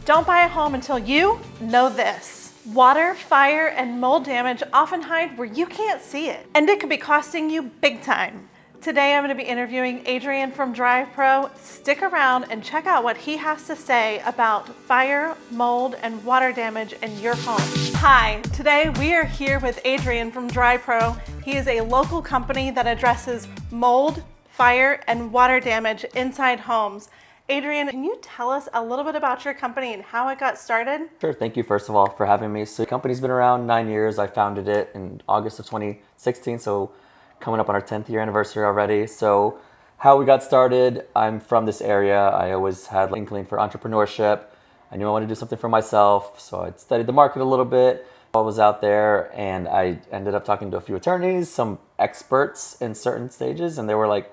Don't buy a home until you know this. Water, fire, and mold damage often hide where you can't see it, and it could be costing you big time. Today I'm going to be interviewing Adrian from Drive Pro. Stick around and check out what he has to say about fire, mold, and water damage in your home. Hi, today we are here with Adrian from Drive Pro. He is a local company that addresses mold, fire, and water damage inside homes. Adrian, can you tell us a little bit about your company and how it got started? Sure. Thank you, first of all, for having me. So the company's been around 9 years. I founded it in August of 2016, so coming up on our 10th year anniversary already. So how we got started, I'm from this area. I always had an inkling for entrepreneurship. I knew I wanted to do something for myself, so I studied the market a little bit. I was out there, and I ended up talking to a few attorneys, some experts in certain stages, and they were like,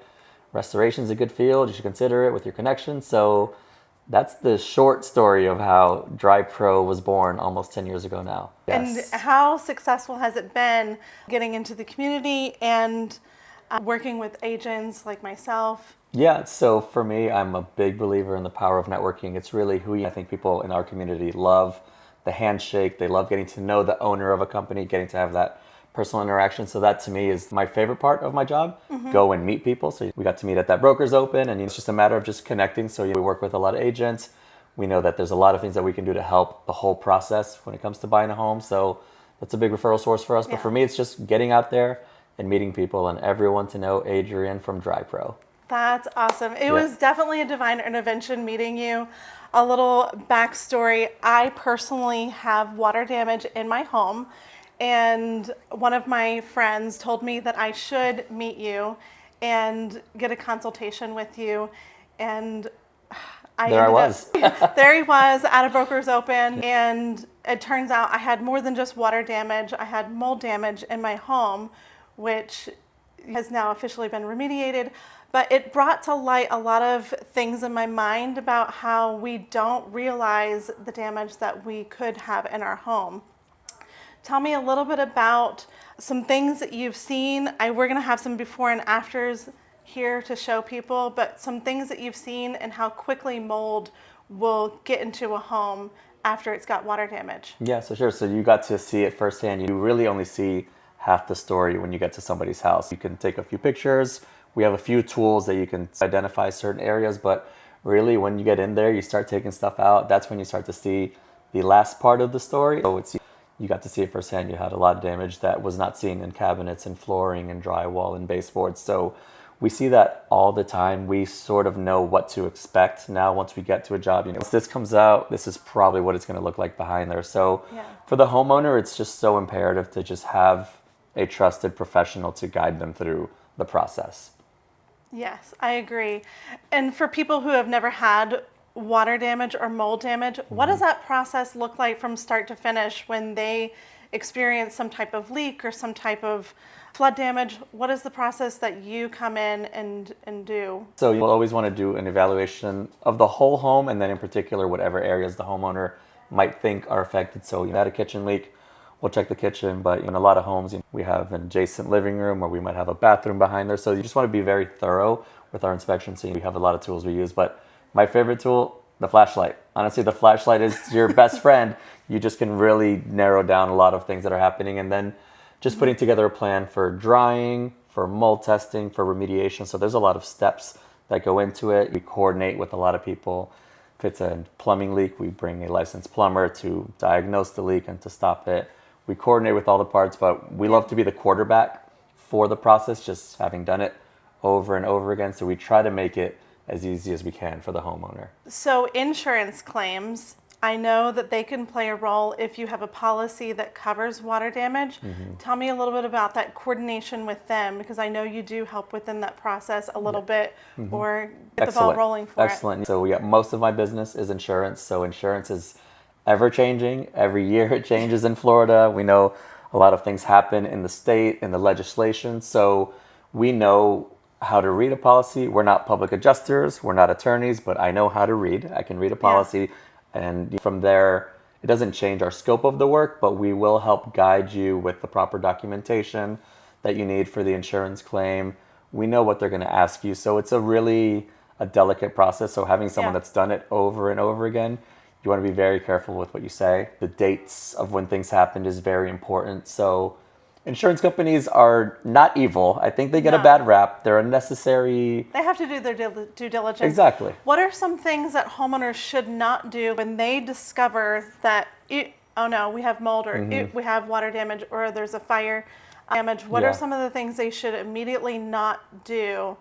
restoration's a good field, you should consider it with your connections. So that's the short story of how Drive Pro was born almost 10 years ago now. Yes. And how successful has it been getting into the community and working with agents like myself? Yeah, so for me, I'm a big believer in the power of networking. It's really who I think people in our community love. The handshake, they love getting to know the owner of a company, getting to have that personal interaction. So that to me is my favorite part of my job. Go and meet people. So we got to meet at that Brokers Open, and it's just a matter of just connecting. So we work with a lot of agents. We know that there's a lot of things that we can do to help the whole process when it comes to buying a home. So that's a big referral source for us. But for me, it's just getting out there and meeting people, and everyone to know Adrian from Drive Pro. That's awesome. It was definitely a divine intervention meeting you. A little backstory, I personally have water damage in my home. And one of my friends told me that I should meet you and get a consultation with you. And There I was there he was at a Brokers Open. And it turns out I had more than just water damage. I had mold damage in my home, which has now officially been remediated. But it brought to light a lot of things in my mind about how we don't realize the damage that we could have in our home. Tell me a little bit about some things that you've seen. We're going to have some before and afters here to show people, but some things that you've seen and how quickly mold will get into a home after it's got water damage. Yeah, so sure. So you got to see it firsthand. You really only see half the story when you get to somebody's house. You can take a few pictures. We have a few tools that you can identify certain areas, but really when you get in there, you start taking stuff out. That's when you start to see the last part of the story. So you got to see it firsthand. You had a lot of damage that was not seen in cabinets and flooring and drywall and baseboards. So we see that all the time. We sort of know what to expect now once we get to a job. Once this comes out, this is probably what it's going to look like behind there. So for the homeowner, it's just so imperative to just have a trusted professional to guide them through the process. Yes, I agree. And for people who have never had water damage or mold damage, what does that process look like from start to finish when they experience some type of leak or some type of flood damage? What is the process that you come in and do? So you'll always want to do an evaluation of the whole home, and then in particular whatever areas the homeowner might think are affected. So you had a kitchen leak, we'll check the kitchen, but in a lot of homes we have an adjacent living room or we might have a bathroom behind there. So you just want to be very thorough with our inspection. So we have a lot of tools we use, but my favorite tool, the flashlight. Honestly, the flashlight is your best friend. You just can really narrow down a lot of things that are happening, and then just putting together a plan for drying, for mold testing, for remediation. So there's a lot of steps that go into it. We coordinate with a lot of people. If it's a plumbing leak, we bring a licensed plumber to diagnose the leak and to stop it. We coordinate with all the parts, but we love to be the quarterback for the process, just having done it over and over again. So we try to make it as easy as we can for the homeowner. So insurance claims, I know that they can play a role if you have a policy that covers water damage. Tell me a little bit about that coordination with them, because I know you do help within that process a little bit or get the ball rolling for it. Excellent. So most of my business is insurance. So insurance is ever changing. Every year it changes in Florida. We know a lot of things happen in the state, in the legislation. So we know how to read a policy. We're not public adjusters, we're not attorneys, but I know how to read. I can read a policy, and from there, it doesn't change our scope of the work, but we will help guide you with the proper documentation that you need for the insurance claim. We know what they're going to ask you, so it's a delicate process. So having someone that's done it over and over again, You want to be very careful with what you say. The dates of when things happened is very important. So insurance companies are not evil. I think they get a bad rap. They're unnecessary. They have to do their due diligence. Exactly. What are some things that homeowners should not do when they discover that, oh no, we have mold, or we have water damage, or there's a fire damage? What are some of the things they should immediately not do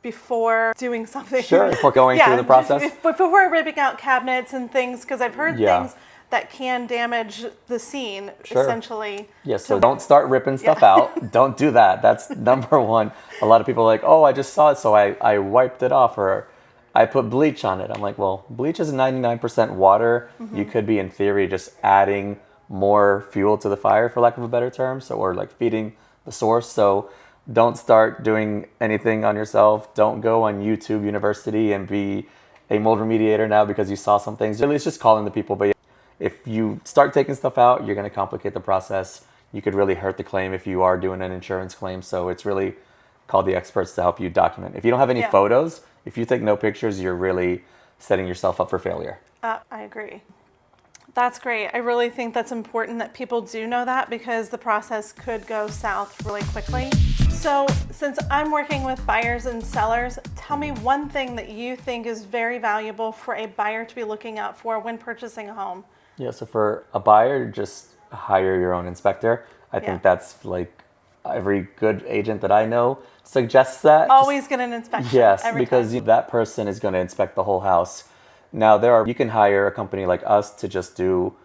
before doing something? Sure, before going through the process. Before ripping out cabinets and things, because I've heard things that can damage the scene, essentially. Yes, so don't start ripping stuff out. Don't do that. That's number one. A lot of people are like, oh, I just saw it, so I wiped it off, or I put bleach on it. I'm like, well, bleach is 99% water. You could be, in theory, just adding more fuel to the fire, for lack of a better term, so, or like feeding the source. So don't start doing anything on yourself. Don't go on YouTube University and be a mold remediator now because you saw some things. Really, it's just calling the people. But if you start taking stuff out, you're going to complicate the process. You could really hurt the claim if you are doing an insurance claim. So it's really call the experts to help you document. If you don't have any photos, if you take no pictures, you're really setting yourself up for failure. I agree. That's great. I really think that's important that people do know that, because the process could go south really quickly. So since I'm working with buyers and sellers, tell me one thing that you think is very valuable for a buyer to be looking out for when purchasing a home. Yeah, so for a buyer, just hire your own inspector. I think that's like every good agent that I know suggests that. Always get an inspection. Yes, because that person is going to inspect the whole house. Now, you can hire a company like us to just do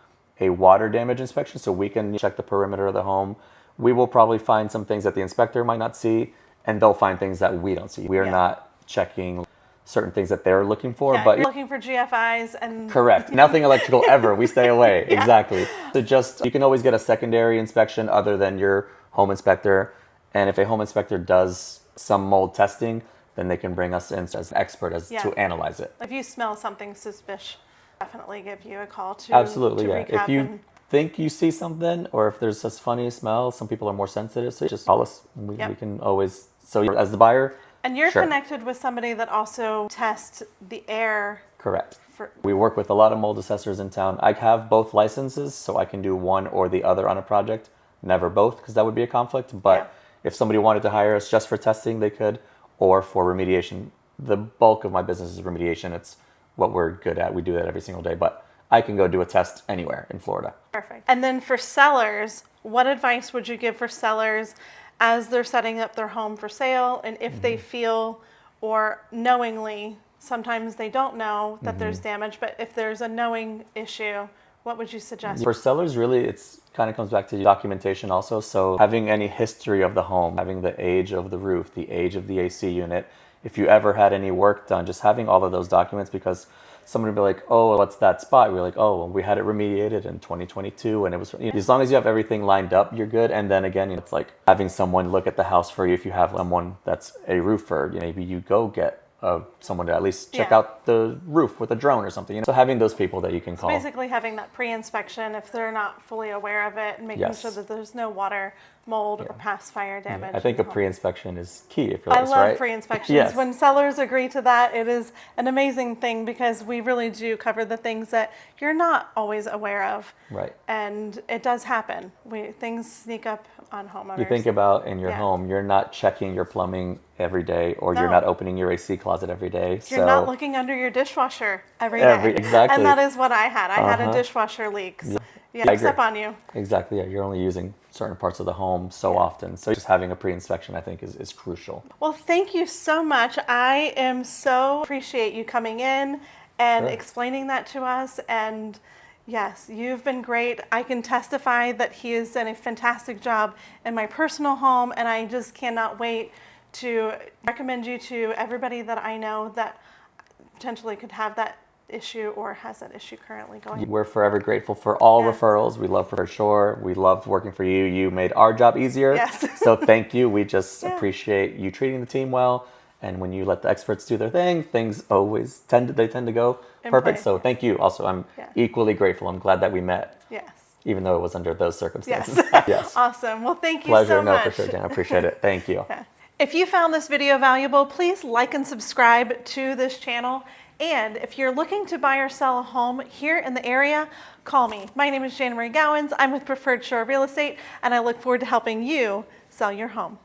a water damage inspection, so we can check the perimeter of the home. We will probably find some things that the inspector might not see, and they'll find things that we don't see. We are not checking certain things that they're looking for. But you're looking for GFIs and... Correct. Nothing electrical ever. We stay away. Exactly. So you can always get a secondary inspection other than your home inspector. And if a home inspector does some mold testing, then they can bring us in as an expert to analyze it. If you smell something suspicious, definitely give you a call to Absolutely, to If you think you see something, or if there's this funny smell, some people are more sensitive, so just call us. We can always, so as the buyer. And you're connected with somebody that also tests the air. Correct. We work with a lot of mold assessors in town. I have both licenses, so I can do one or the other on a project. Never both, because that would be a conflict. But if somebody wanted to hire us just for testing, they could. Or for remediation. The bulk of my business is remediation. It's what we're good at. We do that every single day. But I can go do a test anywhere in Florida. Perfect. And then for sellers, what advice would you give for sellers as they're setting up their home for sale? And if they feel, or knowingly, sometimes they don't know that there's damage, but if there's a knowing issue, what would you suggest? For sellers, really, it's kind of comes back to documentation also. So having any history of the home, having the age of the roof, the age of the AC unit, if you ever had any work done, just having all of those documents, because someone would be like, oh, what's that spot? We're like, oh, well, we had it remediated in 2022, and it was, as long as you have everything lined up, you're good. And then again, it's like having someone look at the house for you. If you have someone that's a roofer, maybe you go get someone to at least check out the roof with a drone or something. So having those people that you can call. Basically having that pre-inspection if they're not fully aware of it, and making sure that there's no water, mold, or past fire damage. I think a pre-inspection is key. If you're I love pre-inspections. When sellers agree to that, it is an amazing thing, because we really do cover the things that you're not always aware of. Right. And it does happen. Things sneak up on homeowners. You think about in your home, you're not checking your plumbing every day, or you're not opening your AC closet every day. You're not looking under your dishwasher every day. Exactly. And that is what I had. I had a dishwasher leak. So sneaks up on you. Exactly. Yeah. You're only using certain parts of the home so often. So just having a pre-inspection, I think, is crucial. Well, thank you so much. I am so appreciate you coming in and explaining that to us. And yes, you've been great. I can testify that he has done a fantastic job in my personal home, and I just cannot wait to recommend you to everybody that I know that potentially could have that issue or has that issue currently going. We're forever grateful for all referrals. We love for sure. We loved working for you. You made our job easier. Yes. So thank you. We just appreciate you treating the team well. And when you let the experts do their thing, things always tend to go perfect. So thank you. Also, I'm equally grateful. I'm glad that we met. Yes. Even though it was under those circumstances. Yes. Awesome. Well, thank you Pleasure. so much. No, for sure, Dan. I appreciate it. Thank you. If you found this video valuable, please like and subscribe to this channel. And if you're looking to buy or sell a home here in the area, call me. My name is Jana Marie Gowans. I'm with Preferred Shore Real Estate, and I look forward to helping you sell your home.